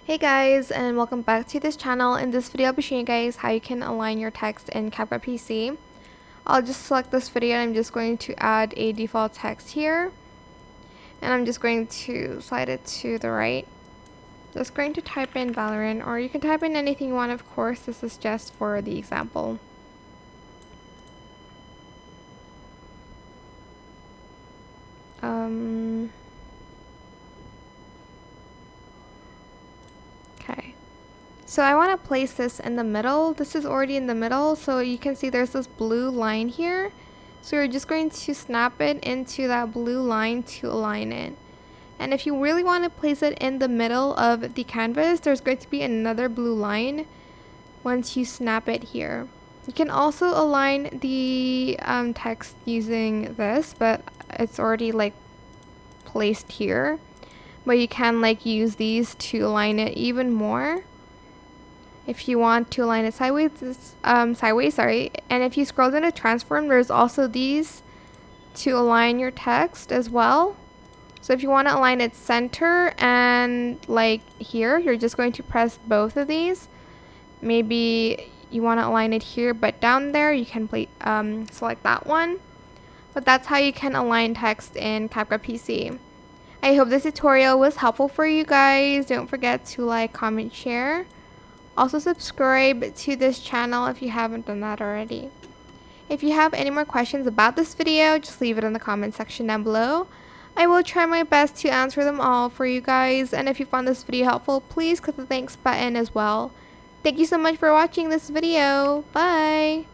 Hey guys, and welcome back to this channel. In this video I'll be showing you guys how you can align your text in CapCut PC. I'll just select this video and I'm just going to add a default text here. And I'm just going to slide it to the right. Just going to type in Valorant, or you can type in anything you want, of course. This is just for the example. Okay. So I want to place this in the middle. This is already in the middle, so you can see there's this blue line here. So you're just going to snap it into that blue line to align it. And if you really want to place it in the middle of the canvas, there's going to be another blue line once you snap it here. You can also align the text using this, but it's already like placed here. But you can like use these to align it even more. If you want to align it sideways, and if you scroll down to transform, there's also these to align your text as well. So if you want to align it center and like here, you're just going to press both of these. Maybe you want to align it here, but down there you can select that one. But that's how you can align text in CapCut PC. I hope this tutorial was helpful for you guys. Don't forget to like, comment, share. Also subscribe to this channel if you haven't done that already. If you have any more questions about this video, just leave it in the comment section down below. I will try my best to answer them all for you guys. And if you found this video helpful, please click the thanks button as well. Thank you so much for watching this video. Bye!